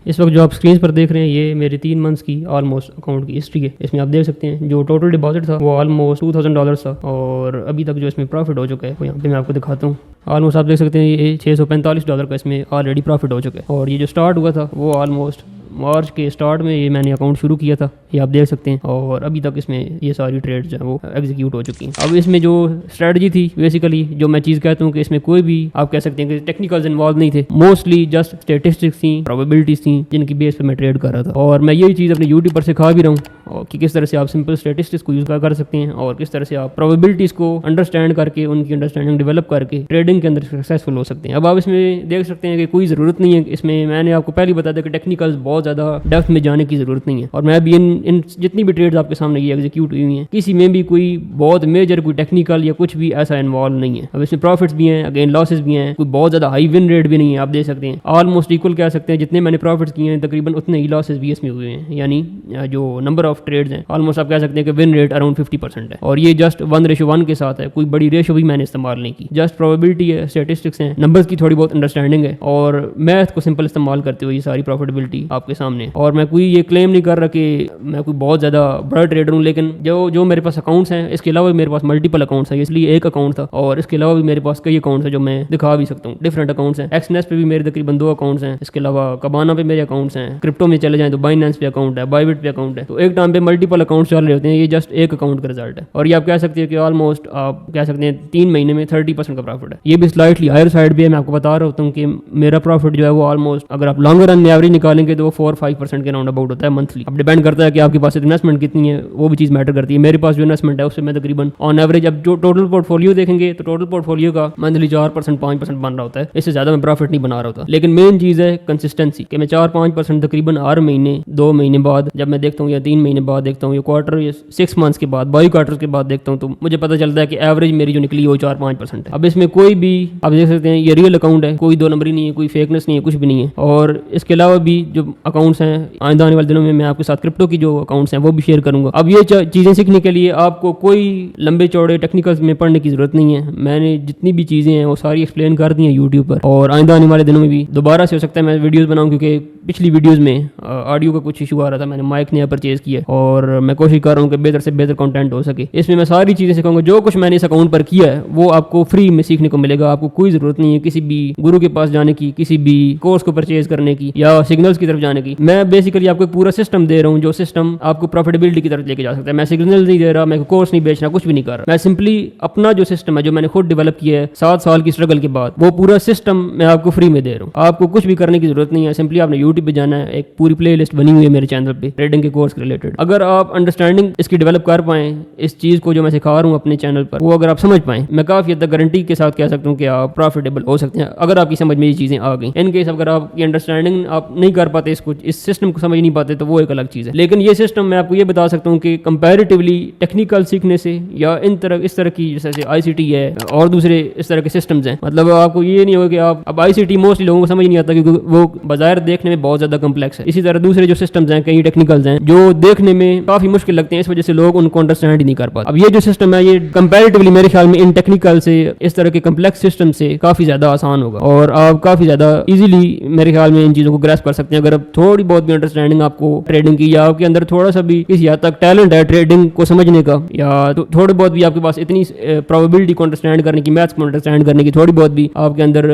اس وقت جو آپ اسکرین پر دیکھ رہے ہیں یہ میری 3 منتھس کی آلموسٹ اکاؤنٹ کی ہسٹری ہے. اس میں آپ دیکھ سکتے ہیں جو ٹوٹل ڈپازٹ تھا وہ آلموسٹ $2000 تھا اور ابھی تک جو اس میں پروفٹ ہو چکا ہے وہ یہاں پہ میں آپ کو دکھاتا ہوں. آلموسٹ آپ دیکھ سکتے ہیں یہ $645 کا اس میں آلریڈی پروفٹ ہو چکا ہے. اور یہ جو اسٹارٹ ہوا تھا وہ آلموسٹ مارچ کے اسٹارٹ میں یہ میں نے اکاؤنٹ شروع کیا تھا, یہ آپ دیکھ سکتے ہیں, اور ابھی تک اس میں یہ ساری ٹریڈ جو ہیں وہ ایگزیکیوٹ ہو چکی ہیں. اب اس میں جو اسٹریٹجی تھی بیسیکلی جو میں چیز کہتا ہوں کہ اس میں کوئی بھی آپ کہہ سکتے ہیں کہ ٹیکنیکلز انوالو نہیں تھے, موسٹلی جسٹ اسٹیٹسٹکس تھیں, پروبیبلٹیز تھیں جن کی بیس پہ میں ٹریڈ کر رہا تھا. اور میں یہی چیز اپنے یوٹیوب پر سکھا بھی رہا ہوں کہ کس طرح سے آپ سمپل اسٹیٹسٹکس کو یوز کر سکتے ہیں اور کس طرح سے آپ پروبیبلٹیز کو انڈرسٹینڈ کر کے ان کی انڈرسٹینڈنگ ڈیولپ کر کے ٹریڈنگ کے اندر سکسیزفل ہو سکتے ہیں. اب آپ اس میں دیکھ سکتے ہیں کہ کوئی ضرورت نہیں ہے اس میں نے آپ کو پہلے بتا دیا کہ ٹیکنیکلز بہت زیادہ ڈیپتھ میں جانے کی ضرورت نہیں ہے. اور میں ابھی ان جتنی بھی ٹریڈز آپ کے سامنے یہ ایگزیکیوٹ ہوئی ہیں کسی میں بھی کوئی بہت میجر کوئی ٹیکنیکل یا کچھ بھی ایسا انوالو نہیں ہے. اب اس میں پروفٹس بھی ہیں, اگین لاسز بھی ہیں, کوئی بہت زیادہ ہائی ون ریٹ بھی نہیں ہے. آپ دیکھ سکتے ہیں آلموسٹ ایکول کہہ سکتے ہیں, جتنے میں نے پروفٹس کیے ہیں تقریباً اتنے ہی لاسز بھی اس میں ہوئے ہیں. یعنی جو نمبر آف ٹریڈز ہیں آلموسٹ آپ کہہ سکتے ہیں کہ ون ریٹ اراؤنڈ 50% ہے, اور یہ جسٹ 1:1 کے ساتھ ہے. کوئی بڑی ریشو بھی میں نے استعمال نہیں کی, جسٹ پروبیبلٹی ہے, اسٹیٹسٹکس ہیں, نمبرز کی تھوڑی بہت انڈرسٹینڈنگ ہے اور میتھ کو سمپل استعمال کرتے ہوئے یہ ساری پروفیٹیبلٹی آپ کے سامنے. اور میں کوئی یہ کلیم نہیں کر رہا کہ میں کوئی بہت زیادہ بڑا ٹریڈر ہوں, لیکن جو میرے پاس اکاؤنٹس ہیں اس کے علاوہ میرے پاس ملٹیپل اکاؤنٹس ہیں, اس لیے ایک اکاؤنٹ تھا اور اس کے علاوہ بھی میرے پاس کئی اکاؤنٹس ہیں جو میں دکھا بھی سکتا ہوں. ڈفرنٹ اکاؤنٹس ہیں, ایکسنیس پہ بھی میرے تقریباً 2 اکاؤنٹس ہیں, اس کے علاوہ کبانا پہ میرے اکاؤنٹس ہیں, کرپٹو میں چلے جائیں تو بائنینس پہ اکاؤنٹ ہے, بائیبٹ پہ اکاؤنٹ ہے. تو ایک ٹائم پہ ملٹیپل اکاؤنٹس چل رہے ہوتے ہیں, یہ جسٹ ایک اکاؤنٹ کا رزلٹ ہے. اور یہ آپ کہہ سکتے ہیں کہ آلموسٹ آپ کہہ سکتے ہیں 3 مہینے میں 30% کا پروفٹ ہے. یہ بھی سلائٹلی ہائر سائڈ بھی ہے, میں آپ کو بتا رہا ہوتا ہوں کہ میرا پروفٹ جو ہے وہ آلموسٹ اگر آپ لانگ رن میں ایوریج نکالیں گے تو وہ 4-5% کے راؤنڈ اباؤٹ ہوتا ہے منتھلی. اب ڈیپینڈ کرتا ہے کہ آپ کے پاس انویسٹمنٹ کتنی ہے, وہ بھی چیز میٹر کرتی ہے. میرے پاس جو انویسٹمنٹ ہے اس سے میں تقریباً آن ایوریج اب جو ٹوٹل پورٹ فولیو دیکھیں گے تو ٹوٹل پورٹ فولیو کا منتھلی 4%-5% بن رہا ہوتا ہے, اس سے زیادہ میں پروفٹ نہیں بنا رہا ہوتا. لیکن مین چیز ہے کنسسٹنسی, کہ میں 4-5% تقریباً ہر مہینے 2 مہینے بعد جب میں دیکھتا ہوں یا 3 مہینے بعد دیکھتا ہوں یا کوارٹر یا 6 منتھس کے بعد 22 کوارٹر کے بعد دیکھتا ہوں تو مجھے پتہ چلتا ہے کہ ایوریج میری جو نکلی وہ 4-5% ہے. اب اس میں کوئی بھی آپ دیکھ سکتے ہیں یہ ریئل اکاؤنٹ ہے, کوئی 2 نمبری نہیں ہے, کوئی فیکنس نہیں ہے, کچھ بھی نہیں ہے. اور اس کے علاوہ بھی جو اکاؤنٹس ہیں آئندہ آنے والے دنوں میں آپ کے ساتھ کرپٹو کی جو اکاؤنٹس ہیں وہ بھی شیئر کروں گا. اب یہ چیزیں سیکھنے کے لیے آپ کو کوئی لمبے چوڑے ٹیکنیکلز میں پڑھنے کی ضرورت نہیں ہے. میں نے جتنی بھی چیزیں ہیں وہ ساری ایکسپلین کر دی ہیں یوٹیوب پر, اور آئندہ آنے والے دنوں میں بھی دوبارہ سے ہو سکتا ہے میں ویڈیوز بناؤں, کیونکہ پچھلی ویڈیوز میں آڈیو کا کچھ ایشو آ رہا تھا. میں نے مائک نیا پرچیز کیا اور میں کوشش کر رہا ہوں کہ بہتر سے بہتر کنٹینٹ ہو سکے. اس میں ساری چیزیں سکھاؤں گا, جو کچھ میں نے اس اکاؤنٹ پر کیا ہے وہ آپ کو فری میں سیکھنے کو ملے گا. آپ کو کوئی ضرورت نہیں ہے کسی بھی گرو کے پاس جانے کی, کسی بھی کورس کو پرچیز کرنے کی یا سگنلز کی طرف جانے کی. میں بیسیکلی آپ کو پورا سسٹم دے رہا ہوں جو سسٹم آپ کو پروفیٹیبلٹی کی طرف لے کے جا سکتا ہے. میں سگنل نہیں دے رہا, میں کورس نہیں بیچ رہا, کچھ بھی نہیں کر رہا. میں سمپلی اپنا جو سسٹم ہے جو میں نے خود ڈیولپ کیا ہے 7 سال کی اسٹرگل کے بعد, وہ پورا سسٹم میں آپ کو فری میں دے رہا ہوں. آپ کو کچھ بھی کرنے کی ضرورت نہیں ہے, سمپلی آپ نے یوٹیوب پہ جانا ہے, ایک پوری پلے لسٹ بنی ہوئی ہے میرے چینل پہ ٹریڈنگ کے کورس کے ریلیٹڈ. اگر آپ انڈرسٹینڈنگ اس کی ڈیولپ کر پائیں, اس چیز کو جو میں سکھا رہا ہوں اپنے چینل پر وہ اگر آپ سمجھ پائیں, میں کافی حد تک گارنٹی کے ساتھ کہہ سکتا ہوں کہ آپ پروفیٹیبل ہو سکتے ہیں اگر آپ کی سمجھ میں یہ چیزیں آ گئیں. ان کیس اگر آپ یہ انڈرسٹینڈنگ آپ نہیں کر پاتے, اس سسٹم کو سمجھ نہیں پاتے تو وہ ایک الگ چیز ہے. لیکن یہ سسٹم میں آپ کو یہ بتا سکتا ہوں کہ کمپیریٹیولی ٹیکنیکل سیکھنے سے یا اس طرح کی جیسے آئی سی ٹی ہے اور دوسرے اس طرح کے سسٹمز ہیں, مطلب آپ کو یہ نہیں ہوگا کہ آپ اب آئی سی ٹی موسٹلی لوگوں کو سمجھ نہیں آتا کیونکہ وہ بظاہر دیکھنے میں بہت زیادہ کمپلیکس ہے. اسی طرح دوسرے جو سسٹمز ہیں کئی ٹیکنیکلز ہیں جو دیکھنے میں کافی مشکل لگتے ہیں, اس وجہ سے لوگ ان کو انڈرسٹینڈ ہی نہیں کر پاتے. اب یہ جو سسٹم ہے یہ کمپیریٹیولی میرے خیال میں ان ٹیکنیکل سے اس طرح کے کمپلیکس سسٹم سے کافی زیادہ آسان ہوگا اور آپ کافی زیادہ ایزیلی میرے خیال میں ان چیزوں کو گریسپ کر سکتے ہیں اگر اب تھوڑی بہت بھی انڈرسٹینڈنگ آپ کو ٹریڈنگ کی یا آپ کے اندر تھوڑا سا بھی کسی حد تک ٹیلنٹ ہے ٹریڈنگ کو سمجھنے کا, یا تھوڑے بہت بھی آپ کے پاس اتنی پروبیبلٹی کو انڈرسٹینڈ کرنے کی, میتھس کو انڈرسٹینڈ کرنے کی تھوڑی بہت بھی آپ کے اندر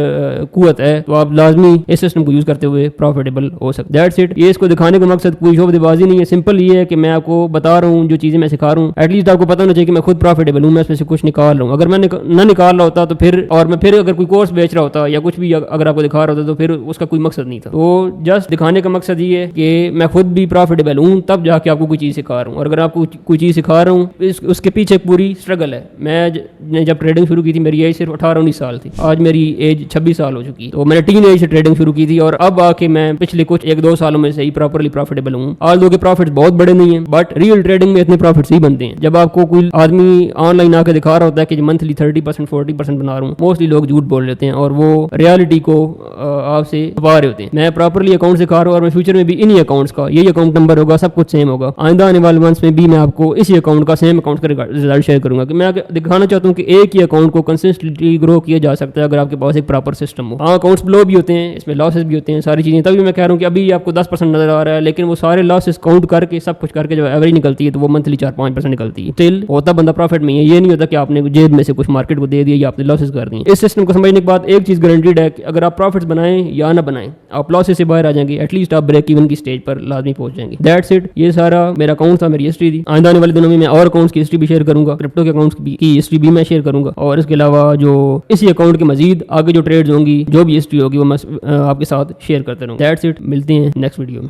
قوت ہے, تو آپ لازمی اس سسٹم کو یوز کرتے ہوئے پروفیٹیبل ہو سکتے. That's it. یہ اس کو دکھانے کا مقصد کوئی شعبہ بازی نہیں ہے, سمپل یہ ہے کہ میں آپ کو بتا رہا ہوں جو چیزیں میں سکھا رہا ہوں, ایٹ لیسٹ آپ کو پتہ ہونا چاہیے کہ میں خود پروفیٹیبل ہوں, میں اس میں سے کچھ نکال رہا ہوں. اگر میں نہ نکال رہا ہوتا تو پھر اگر کوئی کورس بیچ رہا ہوتا یا کچھ بھی اگر آپ کو دکھا رہا ہوتا تو پھر اس کا کوئی مقصد نہیں تھا. تو جسٹ دکھانے کا مقصد یہ ہے کہ میں خود بھی پروفیٹیبل ہوں تب جا کے آپ کو کوئی چیز سکھا رہا ہوں. اور اگر آپ کو کوئی چیز سکھا رہا ہوں اس کے پیچھے پوری اسٹرگل ہے. میں نے جب ٹریڈنگ شروع کی تھی میری ایج صرف 18-19 سال تھی, آج میری ایج 26 سال ہو چکی. تو میں نے ٹین ایج سے ٹریڈنگ شروع کی تھی اور اب آ کے میں پچھلے کچھ 1-2 سالوں میں سے ہی پراپرلی پروفیٹیبل ہوں. آج لوگ کے پروفٹس بہت بڑے نہیں ہیں بٹ ریئل ٹریڈنگ میں اتنے پروفٹس ہی بنتے ہیں. جب آپ کو کوئی آدمی آن لائن آ کے دکھا رہا ہوتا ہے کہ منتھلی 30%-40% بنا رہا ہوں, موسٹلی لوگ جھوٹ بول لیتے ہیں اور وہ ریالٹی کو آپ سے چھپا رہے ہوتے ہیں. میں پراپرلی اکاؤنٹ سکھا رہا ہوں اور میں فیوچر میں بھی انہی اکاؤنٹس کا یہی اکاؤنٹ نمبر ہوگا, سب کچھ سیم ہوگا. آئندہ آنے والے منتھس میں بھی میں آپ کو اسی اکاؤنٹ کا سیم اکاؤنٹ کا رزلٹ شیئر کروں گا کہ میں دکھانا چاہتا ہوں کہ ایک ہی اکاؤنٹ کو کنسسٹنٹلی گرو کیا جا سکتا ہے اگر آپ کے پاس ایک پراپر سسٹم ہو. ہاں اکاؤنٹس بلو بھی ہوتے ہیں, اس میں لاسز بھی ہوتے ہیں, ساری چیزیں, تبھی میں کہہ رہا ہوں کہ ابھی آپ کو 10% نظر آ رہا ہے, لیکن وہ سارے لاسز کاؤنٹ کر کے سب کچھ کر کے جو ایوریج نکلتی ہے تو وہ منتھلی 4-5% نکلتی ہے. اسٹل ہوتا بندہ پروفٹ میں ہے, یہ نہیں ہوتا کہ آپ نے جیب میں سے کچھ مارکیٹ کو دے دیا یا آپ نے لاسز کر دی. اس سسٹم کو سمجھنے کے بعد ایک چیز گارنٹیڈ ہے کہ اگر آپ پروفٹس بنائیں یا نہ بنائیں, آپ لاسز سے باہر آ جائیں گے, ایٹ لیسٹ آپ بریک ایون کی سٹیج پر لازمی پہنچ جائیں گے. That's it. یہ سارا میرا اکاؤنٹ تھا, میری ہسٹری تھی. آئندہ آنے والے دنوں میں اور اکاؤنٹس کی ہسٹری بھی شیئر کروں گا, کرپٹو کے اکاؤنٹس کی ہسٹری بھی میں شیئر کروں گا, اور اس کے علاوہ جو اسی اکاؤنٹ کے مزید آگے جو ٹریڈز ہوں گی, جو بھی ہسٹری ہوگی, وہ میں آپ کے ساتھ شیئر کرتے رہوں گا. That's it. ملتے ہیں نیکسٹ ویڈیو میں.